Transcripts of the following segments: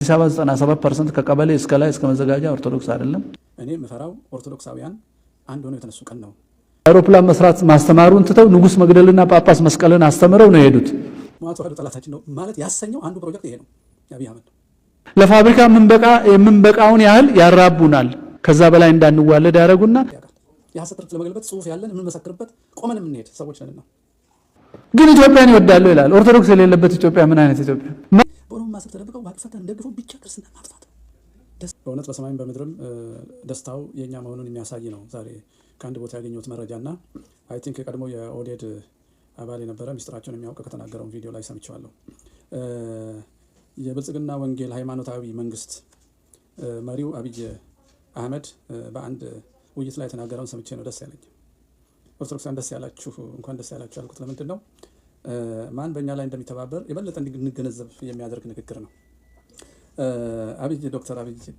97% ከቀበሌ እስከ ላይ እስከ መዘጋጃ ኦርቶዶክስ አይደለም። እኔ የምፈራው ኦርቶዶክሳውያን አንድ ሆነው የተነሱ ቀን ነው። አውሮፕላን መስራት ማስተማሩን ትተው ንጉስ መግደልና ጳጳስ መስቀልን አስተምረው ነው የሄዱት። ሟቱ ወደ ጠላታችን ነው ማለት ያሰኘው አንዱ ፕሮጀክት ይሄ ነው። አብይ አህመድ ለፋብሪካ የምንበቃውን ያህል ያራቡናል። ከዛ በላይ እንዳንዋለድ ያደረጉና የሐሰት ትርክት ለመገልበጥ ጽሁፍ ያለን የምንመሰክርበት ቆመን የምንሄድ ሰዎች ነንና ግን ኢትዮጵያን ይወዳሉ ይላል። ኦርቶዶክስ የሌለበት ኢትዮጵያ ምን አይነት ኢትዮጵያ? በኦሮሞ ማሰር ተደብቀው ዋቅፈታን ደግፈው ብቻ ክርስትና ማጥፋት በእውነት በሰማይም በምድርም ደስታው የኛ መሆኑን የሚያሳይ ነው። ዛሬ ከአንድ ቦታ ያገኘሁት መረጃና አይ ቲንክ የቀድሞ የኦዴድ አባል የነበረ ሚስጥራቸውን የሚያውቅ ከተናገረውን ቪዲዮ ላይ ሰምቼዋለሁ። የብልጽግና ወንጌል ሃይማኖታዊ መንግስት መሪው አብይ አህመድ በአንድ ውይይት ላይ የተናገረውን ሰምቼ ነው ደስ ያለኝ። ኦርቶዶክሳን ደስ ያላችሁ እንኳን ደስ ያላችሁ ያልኩት ለምንድን ነው? ማን በእኛ ላይ እንደሚተባበር የበለጠ እንድንገነዘብ የሚያደርግ ንግግር ነው።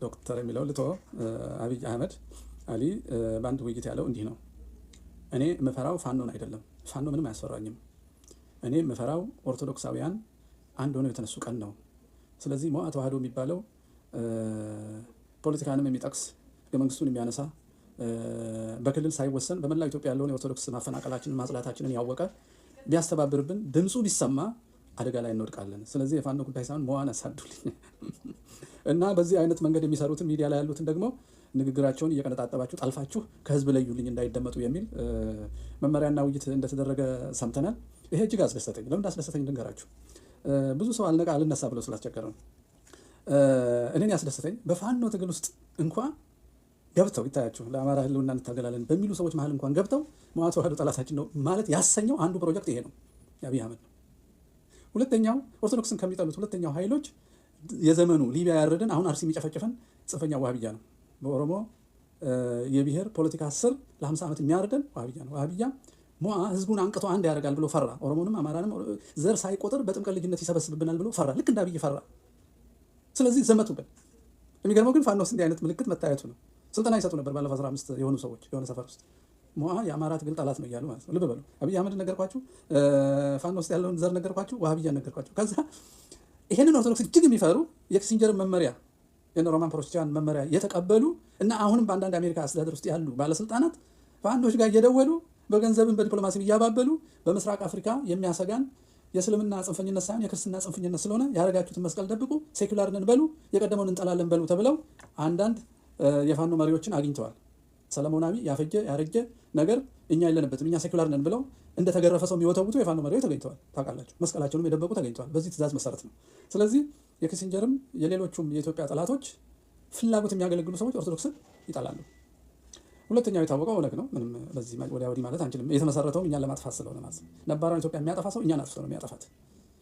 ዶክተር የሚለው ልቶ አብይ አህመድ አሊ በአንድ ውይይት ያለው እንዲህ ነው። እኔ የምፈራው ፋኖን አይደለም፣ ፋኖ ምንም አያስፈራኝም። እኔ የምፈራው ኦርቶዶክሳውያን አንድ ሆነው የተነሱ ቀን ነው። ስለዚህ ሞዓ ተዋህዶ የሚባለው ፖለቲካንም የሚጠቅስ ህገ መንግስቱን የሚያነሳ በክልል ሳይወሰን በመላው ኢትዮጵያ ያለውን የኦርቶዶክስ ማፈናቀላችንን ማጽላታችንን ያወቀ ቢያስተባብርብን ድምፁ ቢሰማ አደጋ ላይ እንወድቃለን። ስለዚህ የፋኖ ጉዳይ ሳይሆን ሞዓን አሳዱልኝ እና በዚህ አይነት መንገድ የሚሰሩትን ሚዲያ ላይ ያሉትን ደግሞ ንግግራቸውን እየቀነጣጠባችሁ ጠልፋችሁ ከህዝብ ለዩልኝ እንዳይደመጡ የሚል መመሪያና ውይይት እንደተደረገ ሰምተናል። ይሄ እጅግ አስደሰተኝ። ለምን እንዳስደሰተኝ ልንገራችሁ። ብዙ ሰው አልነሳ ብሎ ስላስቸገረ ነው። እኔን ያስደሰተኝ በፋኖ ትግል ውስጥ እንኳን ገብተው ይታያችሁ ለአማራ ህልውና እንታገላለን በሚሉ ሰዎች መሀል እንኳን ገብተው ሞዓ ተዋህዶ ጠላታችን ነው ማለት ያሰኘው አንዱ ፕሮጀክት ይሄ ነው፣ የአብይ አህመድ ነው። ሁለተኛው ኦርቶዶክስን ከሚጠሉት ሁለተኛው ኃይሎች የዘመኑ ሊቢያ ያረደን አሁን አርሲ የሚጨፈጨፈን ጽንፈኛ ዋህብያ ነው። በኦሮሞ የብሔር ፖለቲካ ስር ለ50 ዓመት የሚያርደን ዋህብያ ነው። ዋህብያ ሞዓ ህዝቡን አንቅቶ አንድ ያደርጋል ብሎ ፈራ። ኦሮሞንም አማራንም ዘር ሳይቆጥር በጥምቀት ልጅነት ይሰበስብብናል ብሎ ፈራ። ልክ እንደ አብይ ፈራ። ስለዚህ ዘመቱብን። የሚገርመው ግን ፋኖ ውስጥ እንዲህ አይነት ምልክት መታየቱ ነው። ስልጠና ይሰጡ ነበር ባለፈው 15 የሆኑ ሰዎች የሆነ ሰፈር ውስጥ ሞዓ የአማራ ትግል ጠላት ነው እያሉ ማለት ነው። ልብ በሉ። አብይ አህመድ ነገርኳችሁ፣ ፋኖ ውስጥ ያለውን ዘር ነገርኳችሁ፣ ዋህብያ ነገርኳችሁ። ከዛ ይሄንን ኦርቶዶክስ እጅግ የሚፈሩ የኪሲንጀር መመሪያ የነ ሮማን ፕሮስቲያን መመሪያ የተቀበሉ እና አሁንም በአንዳንድ አሜሪካ አስተዳደር ውስጥ ያሉ ባለስልጣናት በአንዶች ጋር እየደወሉ በገንዘብን በዲፕሎማሲን እያባበሉ በምስራቅ አፍሪካ የሚያሰጋን የእስልምና ጽንፈኝነት ሳይሆን የክርስትና ጽንፈኝነት ስለሆነ ያደረጋችሁትን መስቀል ደብቁ፣ ሴኩላር ነን በሉ፣ የቀደመውን እንጠላለን በሉ ተብለው አንዳንድ የፋኖ መሪዎችን አግኝተዋል። ሰለሞናዊ ያረጀ ነገር እኛ የለንበትም እኛ ሴኩላር ነን ብለው እንደተገረፈ ሰው የሚወተውቱ የፋኖ መሪዎች ተገኝተዋል። ታውቃላችሁ፣ መስቀላቸውንም የደበቁ ተገኝተዋል። በዚህ ትእዛዝ መሰረት ነው። ስለዚህ የኪሲንጀርም የሌሎቹም የኢትዮጵያ ጠላቶች ፍላጎት የሚያገለግሉ ሰዎች ኦርቶዶክስን ይጠላሉ። ሁለተኛው የታወቀው ኦነግ ነው። ምንም በዚህ ወዲያ ወዲህ ማለት አንችልም። የተመሰረተውም እኛን ለማጥፋት ስለሆነ ማለት ነው። ነባራን ኢትዮጵያ የሚያጠፋ ሰው እኛን አጥፍቶ ነው የሚያጠፋት።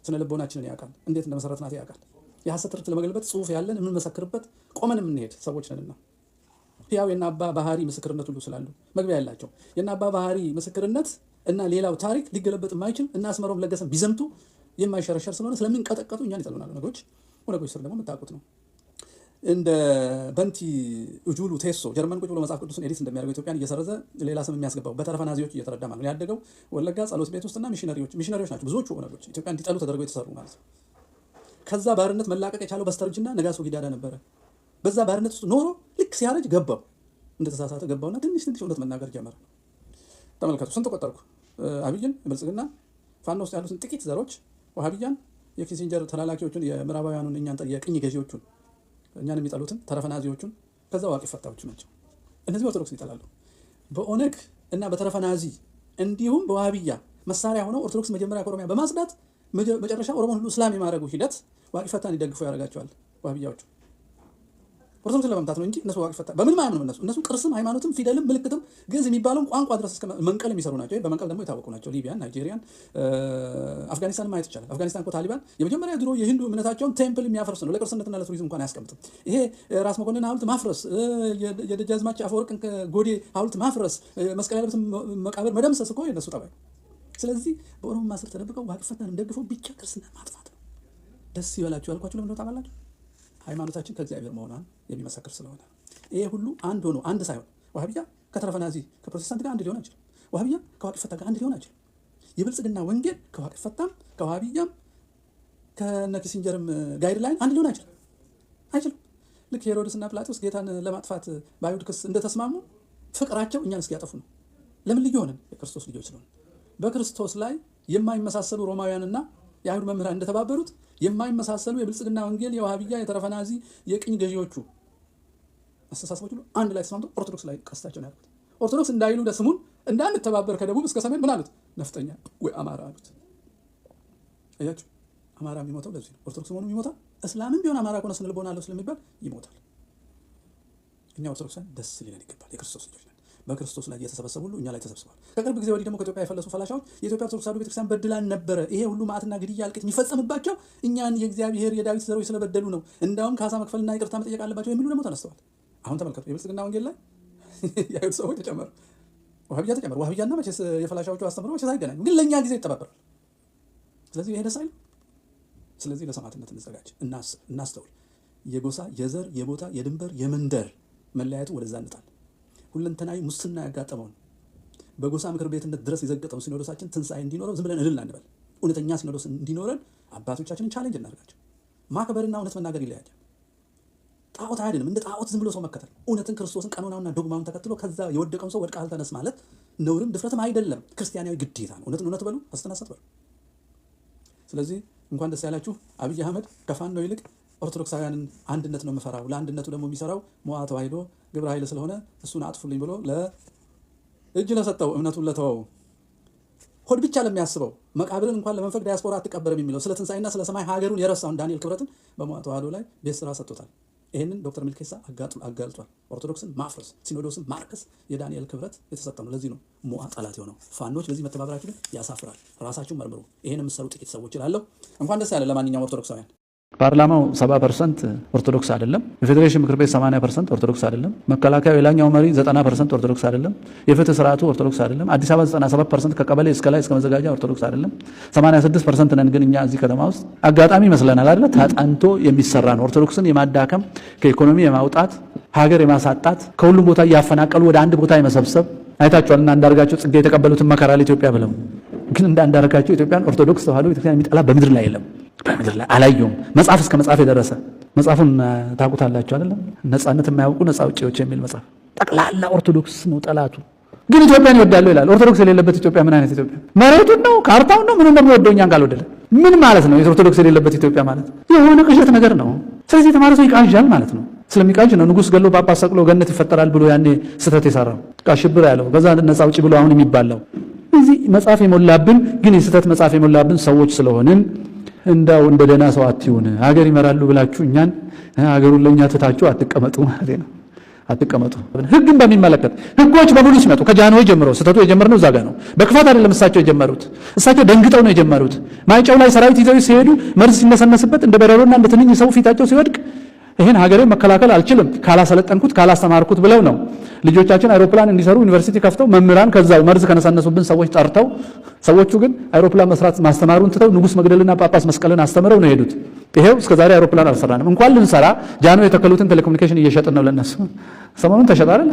ስነ ልቦናችንን ያውቃል፣ እንዴት እንደመሰረትናት ያውቃል። የሐሰት ትርክት ለመገልበጥ ጽሁፍ ያለን የምንመሰክርበት ቆመን የምንሄድ ሰዎች ነንና ያው የእነ አባ ባህሪ ምስክርነት ሁሉ ስላሉ መግቢያ ያላቸው የእነ አባ ባህሪ ምስክርነት እና ሌላው ታሪክ ሊገለበጥ የማይችል እና አስመሮም ለገሰም ቢዘምቱ የማይሸረሸር ስለሆነ ስለምንቀጠቀጡ እኛን ይጠሉናል። ኦነጎች ስር ደግሞ የምታውቁት ነው። እንደ በንቲ እጁሉ ቴሶ ጀርመን ቁጭ ብሎ መጽሐፍ ቅዱስን ኤዲት እንደሚያደርገው ኢትዮጵያን እየሰረዘ ሌላ ስም የሚያስገባው በተረፈ ናዚዎች እየተረዳ ማለት ነው። ያደገው ወለጋ ጸሎት ቤት ውስጥና ሚሽነሪዎች ናቸው ብዙዎቹ ኦነጎች ኢትዮጵያ እንዲጠሉ ተደርገው የተሰሩ ማለት ነው። ከዛ ባርነት መላቀቅ የቻለው በስተርጅና ነጋሶ ጊዳዳ ነበረ። በዛ ባርነት ውስጥ ኖሮ ልክ ሲያረጅ ገባው እንደተሳሳተ ገባውና ትንሽ እውነት መናገር ጀመረ። ተመልከቱ፣ ስንት ቆጠርኩ። አብይን፣ ብልጽግና፣ ፋኖ ውስጥ ያሉትን ጥቂት ዘሮች፣ ዋህብያን፣ የኪሲንጀር ተላላኪዎቹን፣ የምዕራባውያኑን እኛን የቅኝ ገዢዎቹን እኛን የሚጠሉትን ተረፈናዚዎቹን፣ ከዛ ዋቂ ፈታዎቹ ናቸው። እነዚህ ኦርቶዶክስን ይጠላሉ። በኦነግ እና በተረፈናዚ እንዲሁም በዋህብያ መሳሪያ ሆነው ኦርቶዶክስ መጀመሪያ ከኦሮሚያ በማጽዳት መጨረሻ ኦሮሞን ሁሉ እስላም የማድረጉ ሂደት ዋቂ ፈታን ይደግፉ ያደርጋቸዋል። ዋህብያዎቹ ኦርቶዶክስን ለመምታት ነው እንጂ እነሱ ዋቂ ፈታ በምንም አያምኑም። እነሱ ቅርስም ሃይማኖትም ፊደልም ምልክትም ግዕዝ የሚባለውን ቋንቋ ድረስ እስከ መንቀል የሚሰሩ ናቸው። በመንቀል ደግሞ የታወቁ ናቸው። ሊቢያን፣ ናይጄሪያን፣ አፍጋኒስታን ማየት ይቻላል። አፍጋኒስታን እኮ ታሊባን የመጀመሪያ ድሮ የሂንዱ እምነታቸውን ቴምፕል የሚያፈርስ ነው። ለቅርስነትና ለቱሪዝም እንኳን አያስቀምጥም። ይሄ ራስ መኮንን ሐውልት ማፍረስ፣ የደጃዝማች አፈወርቅን ጎዴ ሐውልት ማፍረስ፣ መስቀል ያለበትን መቃብር መደምሰስ እኮ የነሱ ጠባይ። ስለዚህ በኦሮሞ ማስር ተደብቀው ዋቂ ፈታን ደግፈው ብቻ ክርስትና ማጥፋት ነው። ደስ ይበላችሁ ያልኳችሁ ለምን ታውቃላችሁ? ሃይማኖታችን ከእግዚአብሔር መሆኗን የሚመሰክር ስለሆነ ይሄ ሁሉ አንድ ሆኖ አንድ ሳይሆን ዋህብያ ከተረፈናዚ ከፕሮቴስታንት ጋር አንድ ሊሆን አይችልም። ዋህብያ ከዋቂ ፈታ ጋር አንድ ሊሆን አይችልም። የብልጽግና ወንጌል ከዋቂ ፈታም ከዋህብያም ከነ ኪሲንጀርም ጋይድ ላይን አንድ ሊሆን አይችልም። ልክ ሄሮድስና ጲላጦስ ጌታን ለማጥፋት በአይሁድ ክስ እንደተስማሙ ፍቅራቸው እኛን እስኪያጠፉ ነው። ለምን ልዩ ሆነን? የክርስቶስ ልጆች ስለሆነ። በክርስቶስ ላይ የማይመሳሰሉ ሮማውያንና የአይሁድ መምህራን እንደተባበሩት የማይመሳሰሉ የብልጽግና ወንጌል፣ የዋሃብያ፣ የተረፈናዚ፣ የቅኝ ገዢዎቹ አስተሳሰቦች ሁሉ አንድ ላይ ተስማምተው ኦርቶዶክስ ላይ ቀስታቸውን ያሉት። ኦርቶዶክስ እንዳይሉ ደስሙን እንዳንተባበር ከደቡብ እስከ ሰሜን ምን አሉት? ነፍጠኛ ወይ አማራ አሉት። አያችሁ፣ አማራ የሚሞተው ለዚህ ነው። ኦርቶዶክስ መሆኑ ይሞታል። እስላምም ቢሆን አማራ ከሆነ ስነልቦና አለው ስለሚባል ይሞታል። እኛ ኦርቶዶክሳን ደስ ሊለን ይገባል። የክርስቶስ ልጆች ነን። በክርስቶስ ላይ የተሰበሰቡ ሁሉ እኛ ላይ ተሰብስበዋል። ከቅርብ ጊዜ ወዲህ ደግሞ ከኢትዮጵያ የፈለሱ ፈላሻዎች የኢትዮጵያ ኦርቶዶክስ ተዋሕዶ ቤተክርስቲያን በድላን ነበረ፣ ይሄ ሁሉ ማዕትና ግድያ እልቂት የሚፈጸምባቸው እኛን የእግዚአብሔር የዳዊት ዘሮች ስለበደሉ ነው፣ እንዳውም ካሳ መክፈልና ይቅርታ መጠየቅ አለባቸው የሚሉ ደግሞ ተነስተዋል። አሁን ተመልከቱ፣ የብልጽግና ወንጌል ላይ የአይሁድ ሰዎች ተጨመሩ፣ ዋሃብያ ተጨመሩ። ዋሃብያና መቼስ የፈላሻዎቹ አስተምሮ መቼስ አይገናኙም፣ ግን ለእኛ ጊዜ ይተባበራል። ስለዚህ ይሄ ደስ አይልም። ስለዚህ ለሰማዕትነት እንዘጋጅ፣ እናስብ፣ እናስተውል። የጎሳ የዘር የቦታ የድንበር የመንደር መለያየቱ ወደዛ እንጣል። ሁለንተናዊ ሙስና ያጋጠመውን በጎሳ ምክር ቤትነት ድረስ የዘገጠውን ሲኖዶሳችን ትንሣኤ እንዲኖረው ዝም ብለን እልል አንበል። እውነተኛ ሲኖዶስ እንዲኖረን አባቶቻችንን ቻሌንጅ እናደርጋቸው። ማክበርና እውነት መናገር ይለያያል። ጣዖት አይደለም፣ እንደ ጣዖት ዝም ብሎ ሰው መከተል። እውነትን ክርስቶስን ቀኖናውና ዶግማውን ተከትሎ ከዛ የወደቀውን ሰው ወድቀሃል ተነስ ማለት ነውርም ድፍረትም አይደለም፣ ክርስቲያናዊ ግዴታ ነው። እውነትን እውነት በሉ፣ ሐሰትን ሐሰት በሉ። ስለዚህ እንኳን ደስ ያላችሁ። አብይ አህመድ ከፋኖ ይልቅ ኦርቶዶክሳውያንን አንድነት ነው የምፈራው፣ ለአንድነቱ ደግሞ የሚሰራው ሞዓ ተዋሕዶ ግብረ ኃይል ስለሆነ እሱን አጥፉልኝ ብሎ እጅ ለሰጠው እምነቱን ለተወው ሆድ ብቻ ለሚያስበው መቃብርን እንኳን ለመንፈቅ ዲያስፖራ አትቀበርም የሚለው ስለ ትንሣኤና ስለ ሰማይ ሀገሩን የረሳውን ዳንኤል ክብረትን በሞዓ ተዋሕዶ ላይ ቤት ስራ ሰጥቶታል። ይህንን ዶክተር ሚልኬሳ አጋልጧል። ኦርቶዶክስን ማፍረስ፣ ሲኖዶስን ማርከስ የዳንኤል ክብረት የተሰጠ ነው። ለዚህ ነው ሞዓ ጠላት የሆነው። ፋኖች ለዚህ መተባበራችሁ ግን ያሳፍራል። ራሳችሁን መርምሩ። ይህን የምትሰሩ ጥቂት ሰዎች እላለሁ። እንኳን ደስ ያለ ለማንኛውም ኦርቶዶክሳውያን። ፓርላማው 70% ኦርቶዶክስ አይደለም። የፌዴሬሽን ምክር ቤት 80% ኦርቶዶክስ አይደለም። መከላከያው የላኛው መሪ 90% ኦርቶዶክስ አይደለም። የፍትህ ስርዓቱ ኦርቶዶክስ አይደለም። አዲስ አበባ 97% ከቀበሌ እስከ ላይ እስከ መዘጋጃ ኦርቶዶክስ አይደለም። 86% ነን ግን እኛ እዚህ ከተማ ውስጥ አጋጣሚ ይመስለናል አይደል? ተጠንቶ የሚሰራ ነው። ኦርቶዶክስን የማዳከም ከኢኮኖሚ የማውጣት ሀገር የማሳጣት ከሁሉም ቦታ እያፈናቀሉ ወደ አንድ ቦታ የመሰብሰብ አይታችኋል። እና አንዳርጋቸው ጽጌ የተቀበሉትን መከራ ለኢትዮጵያ ብለው ግን እንዳንዳርጋቸው ኢትዮጵያን ኦርቶዶክስ ተዋሕዶ ቤተክርስቲያን የሚጠላ በምድር ላይ የለም። በምድር ላይ አላየውም። መጽሐፍ እስከ መጽሐፍ የደረሰ መጽሐፉን ታውቁታላችሁ አይደለም? ነጻነት የማያውቁ ነጻ አውጪዎች የሚል መጽሐፍ። ጠቅላላ ኦርቶዶክስ ነው ጠላቱ። ግን ኢትዮጵያን ይወዳሉ ይላል። ኦርቶዶክስ የሌለበት ኢትዮጵያ ምን አይነት ኢትዮጵያ? መሬቱን ነው ካርታውን ነው ምኑን ነው የሚወደው? እኛን ካልወደደ ምን ማለት ነው? የኦርቶዶክስ የሌለበት ኢትዮጵያ ማለት የሆነ ቅዠት ነገር ነው። ስለዚህ የተማረ ሰው ይቃዣል ማለት ነው። ስለሚቃዥ ነው ንጉሥ ገሎ ጳጳስ ሰቅሎ ገነት ይፈጠራል ብሎ ያኔ ስህተት የሰራው ሽብር ያለው ከዛ ነጻ አውጪ ብሎ አሁን የሚባለው። እዚህ መጽሐፍ የሞላብን ግን የስህተት መጽሐፍ የሞላብን ሰዎች ስለሆንን እንዳው እንደ ደህና ሰው አትዩን። ሀገር ይመራሉ ብላችሁ እኛን ሀገሩን ለኛ ትታችሁ አትቀመጡ ማለት ነው። አትቀመጡ። ህግን በሚመለከት ህጎች በሙሉ ሲመጡ ከጃንሆይ ጀምሮ ስህተቱ የጀመርነው እዛ ጋር ነው። በክፋት አይደለም እሳቸው የጀመሩት። እሳቸው ደንግጠው ነው የጀመሩት። ማይጨው ላይ ሰራዊት ይዘው ሲሄዱ መርዝ ሲነሰነስበት እንደ በረሮና እንደ ትንኝ ሰው ፊታቸው ሲወድቅ ይሄን ሀገሬ መከላከል አልችልም ካላሰለጠንኩት ካላስተማርኩት ብለው ነው ልጆቻችን አይሮፕላን እንዲሰሩ ዩኒቨርሲቲ ከፍተው መምህራን ከዛው መርዝ ከነሰነሱብን ሰዎች ጠርተው ሰዎቹ ግን አይሮፕላን መስራት ማስተማሩን ትተው ንጉስ መግደልና ጳጳስ መስቀልን አስተምረው ነው የሄዱት። ይሄው እስከዛሬ አይሮፕላን አልሰራንም። እንኳን ልንሰራ ጃንሆይ የተከሉትን ቴሌኮሙኒኬሽን እየሸጥን ነው ለነሱ። ሰሞኑን ተሸጠ አይደል?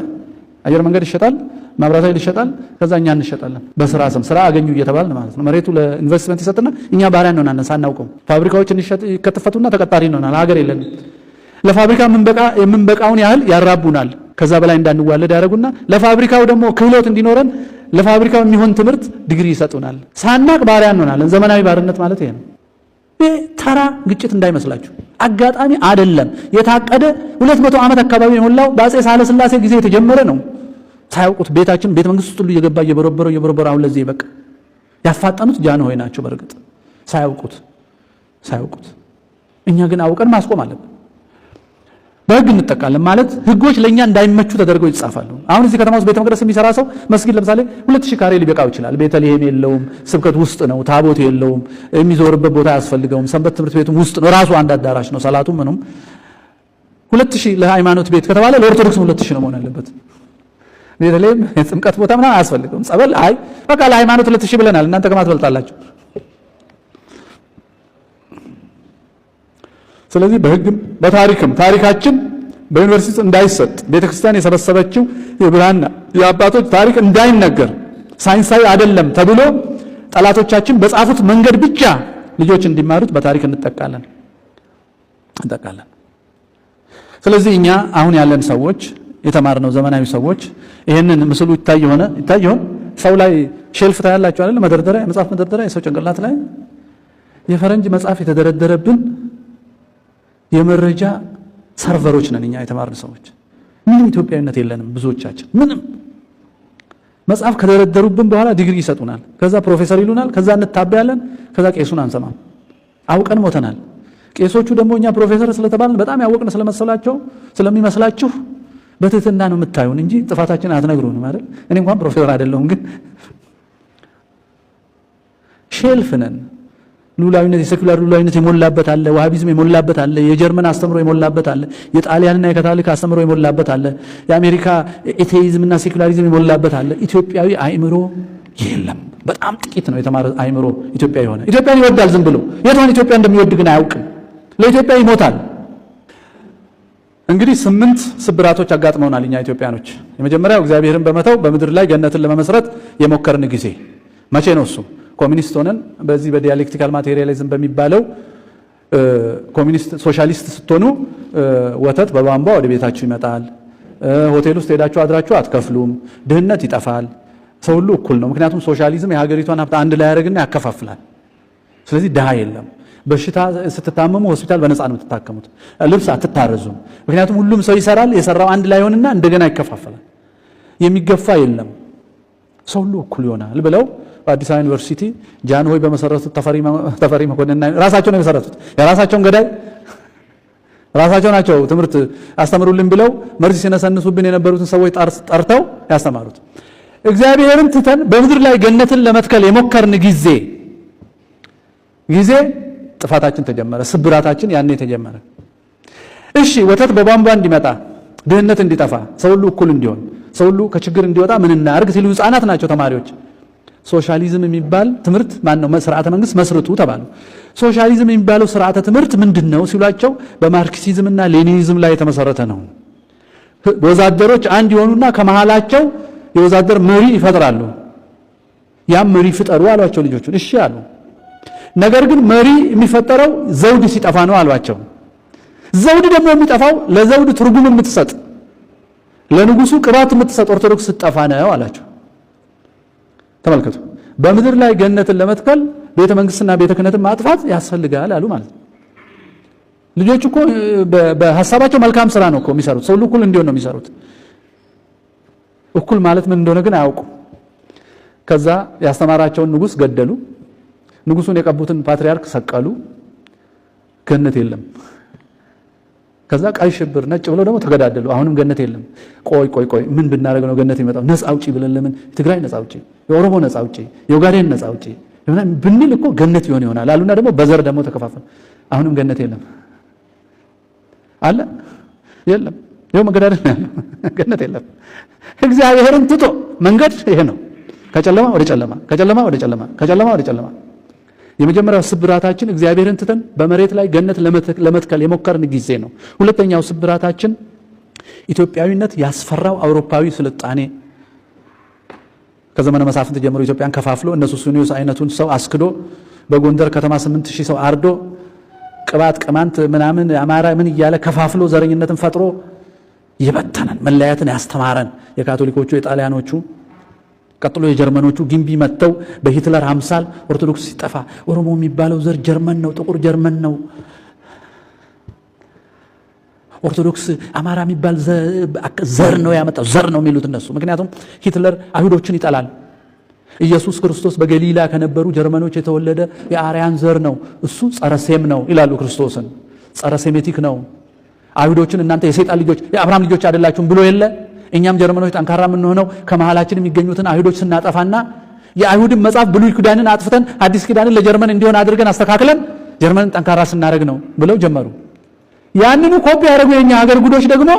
አየር መንገድ ይሸጣል፣ መብራት ኃይል ይሸጣል፣ ከዛ እኛ እንሸጣለን። በስራ ስም ስራ አገኙ እየተባልን ማለት ነው። መሬቱ ለኢንቨስትመንት ይሰጥና እኛ ባሪያ እንሆናለን ሳናውቀው። ፋብሪካዎች ይከተፈቱና ተቀጣሪ እንሆናለን። ሀገር የለንም። ለፋብሪካ የምንበቃውን ያህል ያራቡናል። ከዛ በላይ እንዳንዋለድ ያደርጉና ለፋብሪካው ደግሞ ክህሎት እንዲኖረን ለፋብሪካው የሚሆን ትምህርት ዲግሪ ይሰጡናል። ሳናቅ ባሪያ እንሆናለን። ዘመናዊ ባርነት ማለት ይሄ ነው። ይሄ ተራ ግጭት እንዳይመስላችሁ አጋጣሚ አይደለም። የታቀደ 200 ዓመት አካባቢ የሞላው በአፄ ሳህለ ሥላሴ ጊዜ የተጀመረ ነው። ሳያውቁት ቤታችን ቤተ መንግስት ሁሉ እየገባ እየበረበረ አሁን ለዚህ በቃ ያፋጠኑት ጃንሆይ ናቸው። በእርግጥ ሳያውቁት እኛ ግን አውቀን ማስቆም አለብን። በህግ እንጠቃለን ማለት ህጎች ለኛ እንዳይመቹ ተደርገው ይጻፋሉ። አሁን እዚህ ከተማ ውስጥ ቤተ መቅደስ የሚሰራ ሰው መስጊድ ለምሳሌ 2000 ካሬ ሊበቃው ይችላል። ቤተልሔም የለውም፣ ስብከት ውስጥ ነው፣ ታቦት የለውም፣ የሚዞርበት ቦታ አያስፈልገውም፣ ሰንበት ትምህርት ቤቱም ውስጥ ነው፣ ራሱ አንድ አዳራሽ ነው፣ ሰላቱ ምኑም 2000 ለሃይማኖት ቤት ከተባለ ለኦርቶዶክስ 2000 ነው መሆን ያለበት። ቤተልሔም የጥምቀት ቦታ ምናምን አያስፈልገውም። ጸበል አይ በቃ ለሃይማኖት 2000 ብለናል፣ እናንተ ከማን ትበልጣላችሁ? ስለዚህ በህግም በታሪክም ታሪካችን በዩኒቨርሲቲ እንዳይሰጥ ቤተክርስቲያን የሰበሰበችው የብራና የአባቶች ታሪክ እንዳይነገር ሳይንሳዊ አይደለም ተብሎ ጠላቶቻችን በጻፉት መንገድ ብቻ ልጆች እንዲማሩት በታሪክ እንጠቃለን። ስለዚህ እኛ አሁን ያለን ሰዎች የተማርነው ዘመናዊ ሰዎች ይህንን ምስሉ ይታይ ይሆን? ሰው ላይ ሼልፍ ታያላችሁ አይደል? መደርደሪያ፣ የመጽሐፍ መደርደሪያ የሰው ጭንቅላት ላይ የፈረንጅ መጽሐፍ የተደረደረብን የመረጃ ሰርቨሮች ነን እኛ የተማርን ሰዎች። ምንም ኢትዮጵያዊነት የለንም ብዙዎቻችን። ምንም መጽሐፍ ከደረደሩብን በኋላ ዲግሪ ይሰጡናል፣ ከዛ ፕሮፌሰር ይሉናል፣ ከዛ እንታበያለን፣ ከዛ ቄሱን አንሰማም። አውቀን ሞተናል። ቄሶቹ ደግሞ እኛ ፕሮፌሰር ስለተባልን በጣም ያወቅን ስለሚመስላችሁ በትህትና ነው የምታዩን እንጂ ጥፋታችን አትነግሩንም አይደል? እኔ እንኳን ፕሮፌሰር አይደለሁም፣ ግን ሼልፍ ነን። ሉላዊነት፣ የሴኩላር ሉላዊነት የሞላበት አለ፣ ዋሃቢዝም የሞላበት አለ፣ የጀርመን አስተምሮ የሞላበት አለ፣ የጣሊያንና የካቶሊክ አስተምሮ የሞላበት አለ፣ የአሜሪካ ኤቴይዝምና ሴኩላሪዝም የሞላበት አለ። ኢትዮጵያዊ አእምሮ የለም። በጣም ጥቂት ነው የተማረ አእምሮ ኢትዮጵያዊ ሆነ። ኢትዮጵያን ይወዳል ዝም ብሎ፣ የቷን ኢትዮጵያ እንደሚወድ ግን አያውቅም። ለኢትዮጵያ ይሞታል። እንግዲህ 8 ስብራቶች አጋጥመውናል እኛ ኢትዮጵያኖች። የመጀመሪያው እግዚአብሔርን በመተው በምድር ላይ ገነትን ለመመስረት የሞከርን ጊዜ መቼ ነው? እሱ ኮሚኒስት ሆነን በዚህ በዲያሌክቲካል ማቴሪያሊዝም በሚባለው ኮሚኒስት ሶሻሊስት ስትሆኑ ወተት በቧንቧ ወደ ቤታችሁ ይመጣል፣ ሆቴል ውስጥ ሄዳችሁ አድራችሁ አትከፍሉም፣ ድህነት ይጠፋል፣ ሰው ሁሉ እኩል ነው። ምክንያቱም ሶሻሊዝም የሀገሪቷን ሀብት አንድ ላይ ያደርግና ያከፋፍላል። ስለዚህ ድሃ የለም። በሽታ ስትታመሙ ሆስፒታል በነፃ ነው የምትታከሙት። ልብስ አትታረዙም፣ ምክንያቱም ሁሉም ሰው ይሰራል፣ የሰራው አንድ ላይ ሆንና እንደገና ይከፋፈላል። የሚገፋ የለም፣ ሰው ሁሉ እኩል ይሆናል ብለው በአዲስ አበባ ዩኒቨርሲቲ ጃንሆይ በመሰረቱት ተፈሪ መኮንን ራሳቸው ነው የመሰረቱት። የራሳቸውን ገዳይ ራሳቸው ናቸው ትምህርት አስተምሩልን ብለው መርዝ ሲነሰንሱብን የነበሩትን ሰዎች ጠርተው ያስተማሩት። እግዚአብሔርን ትተን በምድር ላይ ገነትን ለመትከል የሞከርን ጊዜ ጥፋታችን ተጀመረ፣ ስብራታችን ያኔ ተጀመረ። እሺ ወተት በቧንቧ እንዲመጣ፣ ድህነት እንዲጠፋ፣ ሰው ሁሉ እኩል እንዲሆን፣ ሰው ሁሉ ከችግር እንዲወጣ ምን እናድርግ ሲሉ ህፃናት ናቸው ተማሪዎች። ሶሻሊዝም የሚባል ትምህርት ማነው ስርዓተ መንግስት መስርቱ ተባሉ። ሶሻሊዝም የሚባለው ስርዓተ ትምህርት ምንድነው ሲሏቸው በማርክሲዝምና ሌኒኒዝም ላይ የተመሰረተ ነው። ወዛደሮች አንድ ይሆኑና ከመሃላቸው የወዛደር መሪ ይፈጥራሉ። ያም መሪ ፍጠሩ አሏቸው ልጆቹን። እሺ አሉ። ነገር ግን መሪ የሚፈጠረው ዘውድ ሲጠፋ ነው አሏቸው። ዘውድ ደግሞ የሚጠፋው ለዘውድ ትርጉም የምትሰጥ ለንጉሱ ቅባት የምትሰጥ ኦርቶዶክስ ስትጠፋ ነው አላቸው። ተመልከቱ፣ በምድር ላይ ገነትን ለመትከል ቤተ መንግስትና ቤተ ክህነትን ማጥፋት ያስፈልጋል አሉ ማለት ነው። ልጆቹ እኮ በሐሳባቸው መልካም ስራ ነው እኮ የሚሰሩት፣ ሰው እኩል እንዲሆን ነው የሚሰሩት። እኩል ማለት ምን እንደሆነ ግን አያውቁም። ከዛ ያስተማራቸውን ንጉስ ገደሉ። ንጉሱን የቀቡትን ፓትሪያርክ ሰቀሉ። ገነት የለም። ከዛ ቀይ ሽብር ነጭ ብለው ደግሞ ተገዳደሉ። አሁንም ገነት የለም። ቆይ ምን ብናደርግ ነው ገነት ይመጣው? ነፃ አውጪ ብለን ለምን ትግራይ ነፃ አውጪ፣ የኦሮሞ ነፃ አውጪ፣ የኦጋዴን ነፃ አውጪ ብንል እኮ ገነት ይሆናል አሉና ደግሞ በዘር ደግሞ ተከፋፈሉ። አሁንም ገነት የለም አለ የለም። ይኸው መገዳደል ነው ያለው። ገነት የለም። እግዚአብሔርን ትቶ መንገድ ይሄ ነው። ከጨለማ ወደ ጨለማ፣ ከጨለማ ወደ ጨለማ፣ ከጨለማ ወደ ጨለማ። የመጀመሪያው ስብራታችን እግዚአብሔርን ትተን በመሬት ላይ ገነት ለመትከል የሞከርን ጊዜ ነው። ሁለተኛው ስብራታችን ኢትዮጵያዊነት ያስፈራው አውሮፓዊ ስልጣኔ ከዘመነ መሳፍንት ጀምሮ ኢትዮጵያን ከፋፍሎ እነሱ ሱኒዮስ አይነቱን ሰው አስክዶ በጎንደር ከተማ 8000 ሰው አርዶ ቅባት ቅማንት ምናምን አማራ ምን እያለ ከፋፍሎ ዘረኝነትን ፈጥሮ የበተነን መለያየትን ያስተማረን የካቶሊኮቹ የጣሊያኖቹ ቀጥሎ የጀርመኖቹ ግንቢ መተው በሂትለር አምሳል ኦርቶዶክስ ሲጠፋ ኦሮሞ የሚባለው ዘር ጀርመን ነው፣ ጥቁር ጀርመን ነው። ኦርቶዶክስ አማራ የሚባል ዘር ነው ያመጣው፣ ዘር ነው የሚሉት እነሱ። ምክንያቱም ሂትለር አይሁዶችን ይጠላል። ኢየሱስ ክርስቶስ በገሊላ ከነበሩ ጀርመኖች የተወለደ የአርያን ዘር ነው፣ እሱ ጸረ ሴም ነው ይላሉ። ክርስቶስን ጸረ ሴሜቲክ ነው። አይሁዶችን እናንተ የሰይጣን ልጆች የአብርሃም ልጆች አይደላችሁም ብሎ የለ። እኛም ጀርመኖች ጠንካራ የምንሆነው ከመሃላችን የሚገኙትን አይሁዶች ስናጠፋና የአይሁድን መጽሐፍ ብሉይ ኪዳንን አጥፍተን አዲስ ኪዳንን ለጀርመን እንዲሆን አድርገን አስተካክለን ጀርመንን ጠንካራ ስናደርግ ነው ብለው ጀመሩ። ያንኑ ኮፒ ያደረጉ የኛ ሀገር ጉዶች ደግሞ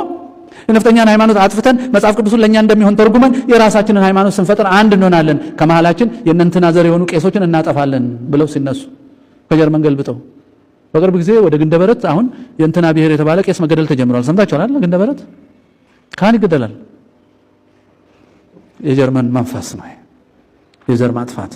የነፍጠኛን ሃይማኖት አጥፍተን መጽሐፍ ቅዱስን ለኛ እንደሚሆን ተርጉመን የራሳችንን ሃይማኖት ስንፈጥር አንድ እንሆናለን፣ ከመሃላችን የእነንትና ዘር የሆኑ ቄሶችን እናጠፋለን ብለው ሲነሱ ከጀርመን ገልብጠው በቅርብ ጊዜ ወደ ግንደበረት አሁን የእንትና ብሔር የተባለ ቄስ መገደል ተጀምሯል። ሰምታችኋል አይደል? ግንደበረት ካህን ይገደላል። የጀርመን መንፈስ ነው የዘር ማጥፋት።